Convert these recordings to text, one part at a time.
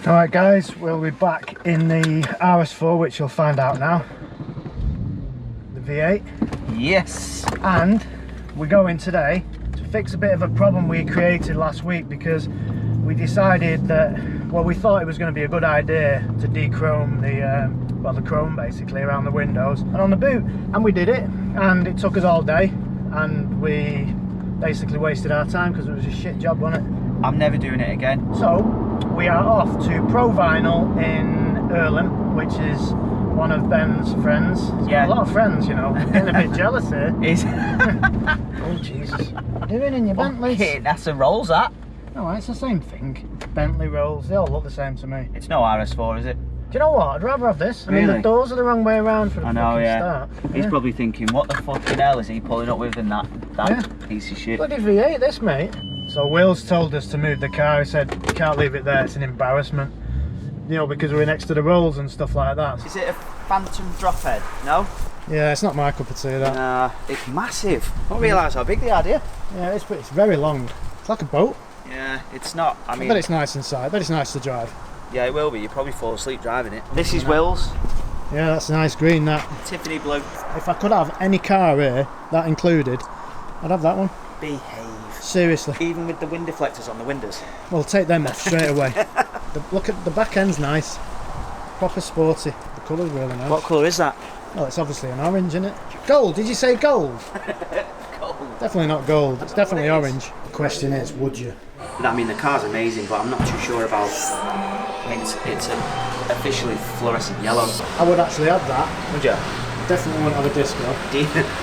Alright guys, we'll be back in the RS4, which you'll find out now. The V8. Yes! And we're going today to fix a bit of a problem we created last week, because we decided that, well, we thought it was going to be a good idea to dechrome the chrome basically around the windows and on the boot, and we did it, and it took us all day, and we basically wasted our time because it was a shit job, wasn't it? I'm never doing it again. So we are off to Pro Vinyl in Earlham, which is one of Ben's friends. He's got a lot of friends, you know. I'm getting a bit jealous here. Oh Jesus! What are you doing in your Bentley? Okay, that's a Rolls, that. No, it's the same thing. Bentley Rolls, they all look the same to me. It's no RS4, is it? Do you know what? I'd rather have this. Really? I mean, the doors are the wrong way around for the start. He's yeah. Probably thinking, what the fucking hell is he pulling up with in that piece of shit? Bloody V8 this, mate. So Will's told us to move the car. He said, you can't leave it there, it's an embarrassment. You know, because we're next to the rolls and stuff like that. Is it a phantom drop head? No? Yeah, it's not my cup of tea, that. Nah, it's massive. I didn't realise how big they had here. Yeah, it's very long. It's like a boat. Yeah, it's not. I mean, I bet it's nice inside. I bet it's nice to drive. Yeah, it will be. You probably fall asleep driving it. This is Will's. Yeah, that's a nice green, that. Tiffany blue. If I could have any car here, that included, I'd have that one. Behave. Seriously. Even with the wind deflectors on the windows. Well, take them off straight away. Look at the back end's nice. Proper sporty. The colour's really nice. What colour is that? Well, it's obviously an orange, isn't it? Gold, did you say gold? Gold. Definitely not gold, it's definitely orange. The question is, would you? I mean, the car's amazing, but I'm not too sure about. I mean, it's officially fluorescent yellow. I would actually have that. Would you? Definitely wouldn't have a disco.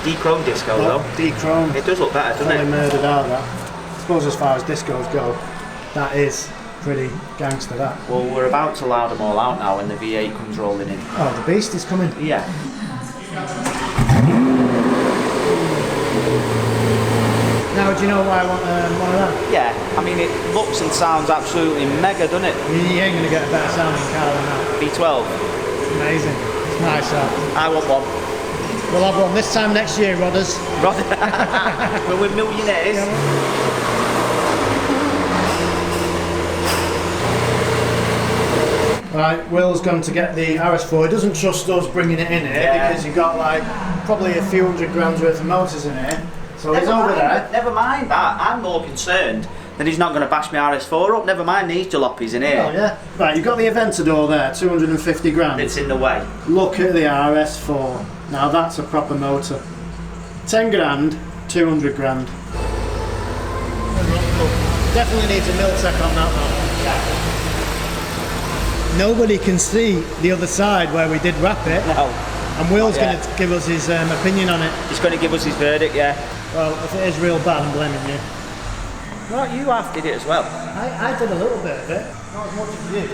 Dechrome disco though. Dechrome. It does look better, doesn't Fully it? murdered out, that. I suppose as far as discos go, that is pretty gangster, that. Well, we're about to loud them all out now when the V8 comes rolling in. Oh, the beast is coming. Yeah. Now, do you know why I want one of that? Yeah, I mean, it looks and sounds absolutely mega, doesn't it? You ain't going to get a better sounding car than that. V12. It's amazing. It's nice, that. I want one. We'll have one this time next year, Rodders. When we're millionaires. Right, Will's gone to get the RS4. He doesn't trust us bringing it in here because you've got like probably a few hundred grams worth of motors in here. So he's over there. Never mind that. I'm more concerned that he's not going to bash my RS4 up. Never mind these jalopies in here. Oh yeah. Right, you've got the Aventador there, 250 grand. It's in the way. Look at the RS4. Now that's a proper motor. 10 grand, 200 grand. Definitely needs a Miltech on that one. Yeah. Nobody can see the other side where we did wrap it. No. And Will's going to give us his opinion on it. He's going to give us his verdict, yeah. Well, if it is real bad, I'm blaming you. Well, you half did it as well. I did a little bit of it, not as much as you.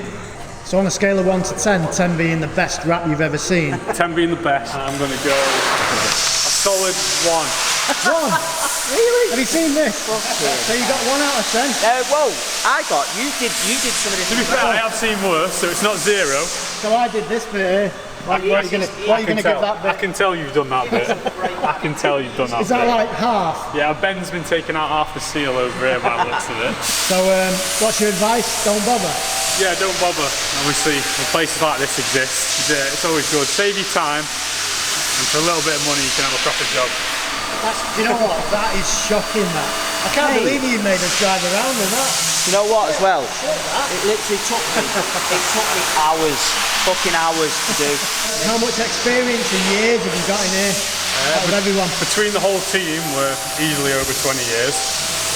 So on a scale of 1 to 10, 10 being the best wrap you've ever seen. 10 being the best, I'm going to go a solid 1. 1? Really? Have you seen this? So you got 1 out of 10? Whoa, you did some of this. To be fair, I have seen worse, so it's not 0. So I did this bit here. What are you going to give that bit? I can tell you've done that bit. I can tell you've done that bit. Is that like half? Yeah, Ben's been taking out half the seal over here by the looks of it. So what's your advice? Don't bother? Yeah, don't bother. Obviously, when places like this exist, it's always good. Save your time, and for a little bit of money you can have a proper job. You know what? That is shocking, that. I can't believe you made us drive around with that. You know what as well? It literally took me hours, fucking hours to do. How much experience and years have you got in here? With everyone? Between the whole team, we're easily over 20 years.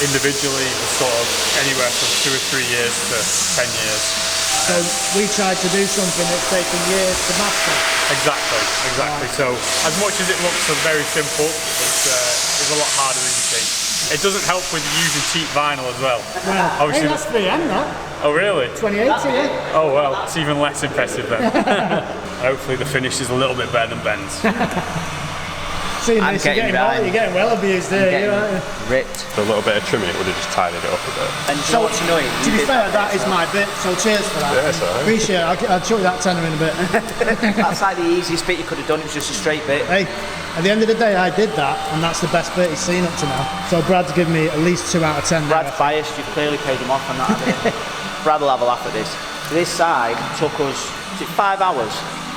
Individually, we're sort of anywhere from 2 or 3 years to 10 years. So we tried to do something that's taken years to master. Exactly. So as much as it looks very simple, it's a lot harder than you think. It doesn't help with using cheap vinyl as well. Obviously, that's 3M, that. Oh really? 2080, yeah. Oh well, it's even less impressive then. Hopefully the finish is a little bit better than Ben's. Seeing this, you're getting well abused there, aren't you? Ripped. A little bit of trimming, it would have just tidied it up a bit. And so what's annoying? To be fair, that is my bit, so cheers for that. Yeah, sorry. Appreciate it. I'll chuck that tenner in a bit. That's like the easiest bit you could have done, it was just a straight bit. Hey, at the end of the day, I did that, and that's the best bit he's seen up to now. So Brad's given me at least 2 out of 10. Brad's biased, you've clearly paid him off on that. Brad will have a laugh at this. This side took us, is it 5 hours?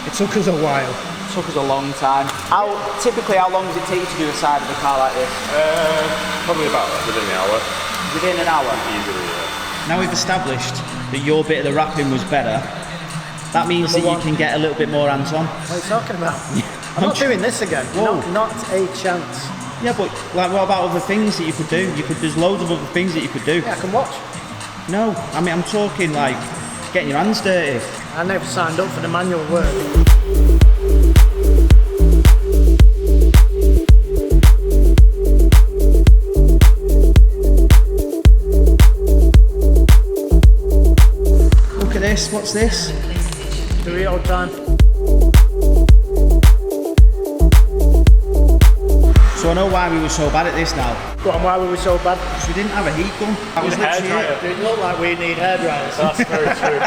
It took us a while. It took us a long time. Typically, how long does it take you to do a side of a car like this? Probably about within the hour. Within an hour? Easily, yeah. Now we've established that your bit of the wrapping was better, that means that you can get a little bit more hands-on. What are you talking about? I'm not doing this again. Not a chance. Yeah, but like, what about other things that you could do? There's loads of other things that you could do. Yeah, I can watch. No, I mean, I'm talking like getting your hands dirty. I never signed up for the manual work. Look at this, what's this? Dorito time. So I know why we were so bad at this now. Go on, why were we so bad? Because we didn't have a heat gun. That was literally it. It looked like we need hairdryers. That's very true.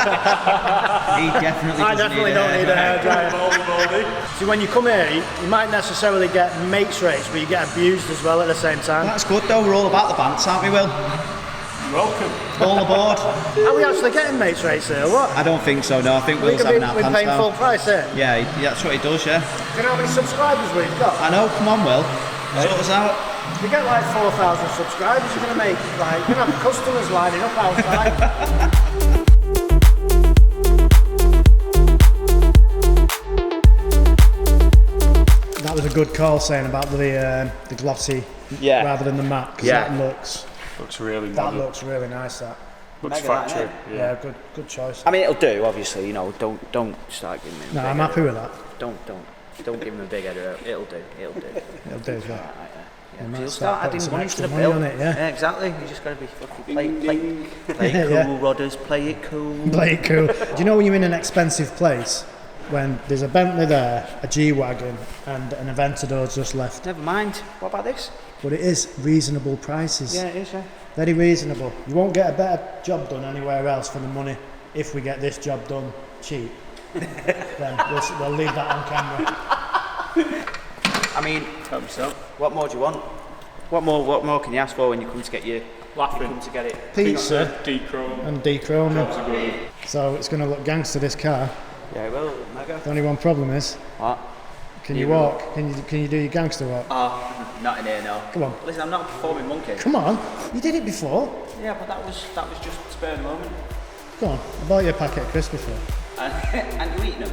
He definitely I doesn't definitely don't need a hairdryer. See, when you come here, you might necessarily get mates rates, but you get abused as well at the same time. That's good though, we're all about the bants, aren't we, Will? Welcome. All aboard. Are we actually getting mates rates here, or what? I don't think so, no. I think Will's having our We're pants paying full down. price here. Yeah, that's what he does, yeah. Do you know how many subscribers we've got? I know, come on, Will. Sort us out. If you get like 4,000 subscribers, you're going to make, like, you're going to have customers lining up outside. That was a good call saying about the glossy rather than the matte, because Looks really that modern. looks really nice. That Looks Mega, factory. that, yeah, good choice. I mean, it'll do, obviously, you know, don't start giving me a No, big I'm head. happy with that. Don't give him a big header. It'll do. It'll do as well. Yeah, might you'll start start putting adding some money to extra the money bill. on it, yeah. Exactly. You just got to be fucking play it cool, Yeah. Rodders. Play it cool. Play it cool. Do you know when you're in an expensive place, when there's a Bentley there, a G-Wagon, and an Aventador's just left? Never mind. What about this? But it is reasonable prices. Yeah, it is. Yeah. Very reasonable. You won't get a better job done anywhere else for the money if we get this job done cheap. Then we'll leave that on camera. I mean, what more do you want? What more can you ask for when you come to get your Laughing. come to get it? Pizza Dechrome. and dechroming. So it's going to look gangster, this car. Yeah, well, mega. The only one problem is, What? can you walk? Can you do your gangster walk? Oh, not in here, no. Come on. Listen, I'm not a performing monkey. Come on, you did it before. Yeah, but that was just spur of the moment. Come on, I bought you a packet of crisps before. And you eating them?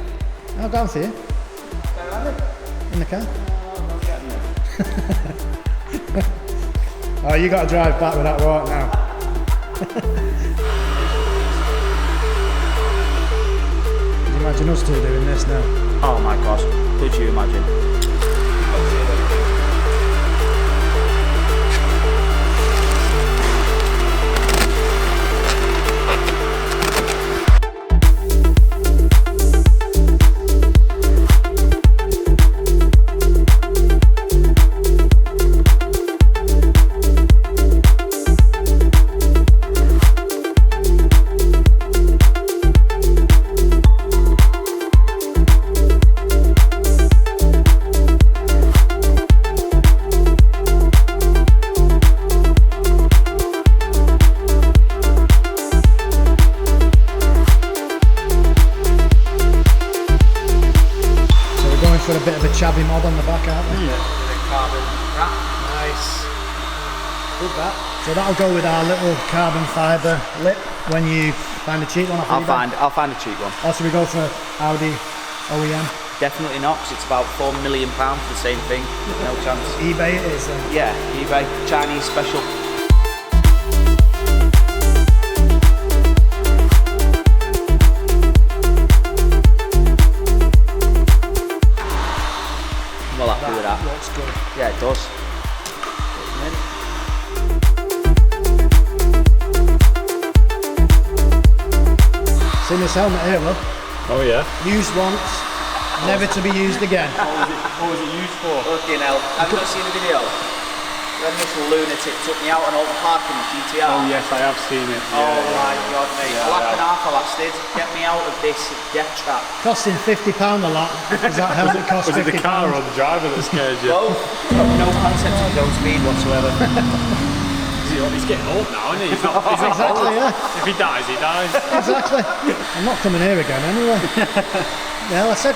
I'll go for you. Where are they? In the car. Oh, I'm getting them. Oh, you got to drive back with that walk now. Can you imagine us two doing this now? Oh my gosh, could you imagine? For a bit of a chavvy mod on the back, aren't we? The carbon wrap. Nice. Good that. So that'll go with our little carbon fibre lip when you find a cheap one off eBay. I'll find a cheap one. Or should we go for Audi OEM? Definitely not, because it's about £4 million for the same thing. No chance. eBay it is then. Yeah, eBay, Chinese special. I'm well happy with that. Looks good. Yeah, it does. Seen this helmet here, look. Oh yeah. Used once, never to be used again. What was it used for? Fucking hell. Have you not seen the video? When this lunatic took me out on all the parking with GTR. Oh yes, I have seen it. Oh my god, mate. A lakh and a half I lasted. Get me out of this death trap. Costing £50 a lot. Does that helmet cost Was it £50? the car or the driver that scared you? Both. No concept of his own speed whatsoever. Is it He's getting old now, isn't he? He's not Exactly, old. yeah. If he dies, he dies. Exactly. I'm not coming here again anyway. Well, I said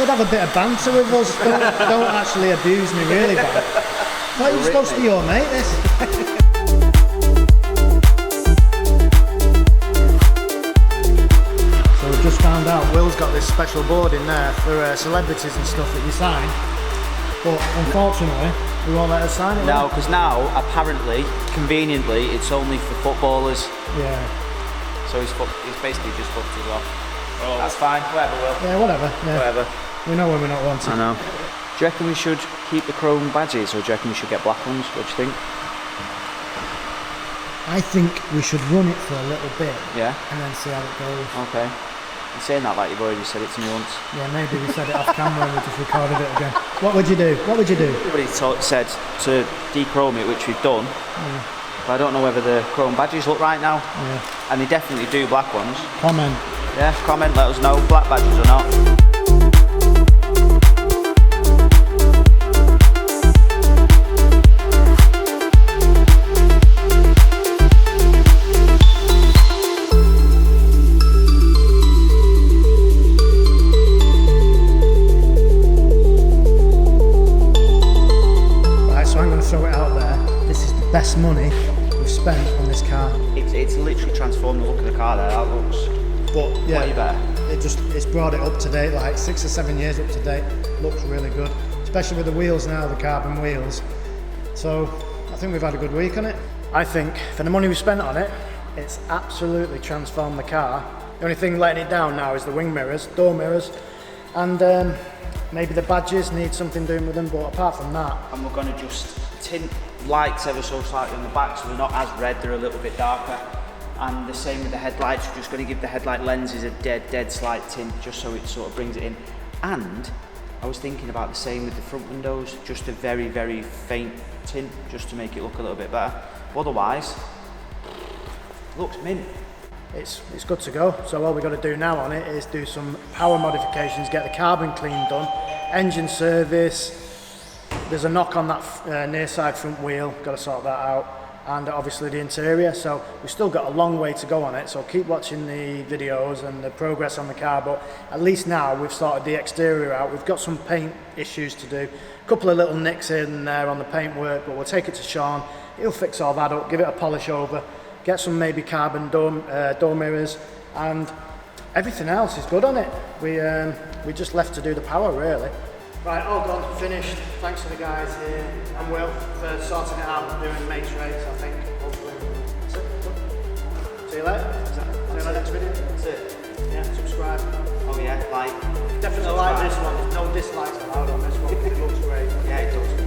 have a bit of banter with us. Don't actually abuse me really bad. Thought you were supposed to be your mate, this. So we've just found out Will's got this special board in there for celebrities and stuff that you sign. But unfortunately, we won't let us sign it. No, because now, apparently, conveniently, it's only for footballers. Yeah. So he's basically just fucked us off. Oh. That's fine, whatever, Will. Yeah, whatever. Yeah. Whatever. We know when we're not wanted. I know. Do you reckon we should keep the chrome badges, or do you reckon we should get black ones? What do you think? I think we should run it for a little bit. Yeah. And then see how it goes. Okay. You're saying that like you've already said it to me once. Yeah, maybe we said it off camera and we just recorded it again. What would you do? What would you do? Everybody said to dechrome it, which we've done. Yeah. But I don't know whether the chrome badges look right now. Yeah. And they definitely do black ones. Comment. Yeah, comment, let us know, black badges or not. Throw it out there. This is the best money we've spent on this car. It's literally transformed the look of the car there. That looks yeah, way better. It's brought it up to date, like 6 or 7 years up to date. Looks really good, especially with the wheels now, the carbon wheels. So I think we've had a good week on it. I think for the money we spent on it, it's absolutely transformed the car. The only thing letting it down now is the wing mirrors, door mirrors, and maybe the badges need something doing with them. But apart from that, And we're going to just tint lights ever so slightly on the back, so they're not as red, they're a little bit darker. And the same with the headlights, we're just going to give the headlight lenses a dead slight tint, just so it sort of brings it in. And I was thinking about the same with the front windows, just a very, very faint tint, just to make it look a little bit better. Otherwise, looks mint. it's good to go. So all we've got to do now on it is do some power modifications, get the carbon clean done, engine service. There's a knock on that near side front wheel, got to sort that out, and obviously the interior. So we've still got a long way to go on it, so keep watching the videos and the progress on the car. But at least now we've sorted the exterior out. We've got some paint issues to do, a couple of little nicks here and there on the paintwork, but we'll take it to Sean. He'll fix all that up, give it a polish over, get some maybe carbon door mirrors, and everything else is good on it. We just left to do the power really. Right, all done, finished. Thanks to the guys here and Will for sorting it out and doing mates rates, I think. Hopefully. That's it. See you later. See you in the next video. That's it. Yeah, subscribe. Oh yeah, like. Definitely like this one. There's no dislikes allowed on this one. It looks great. Yeah, it does.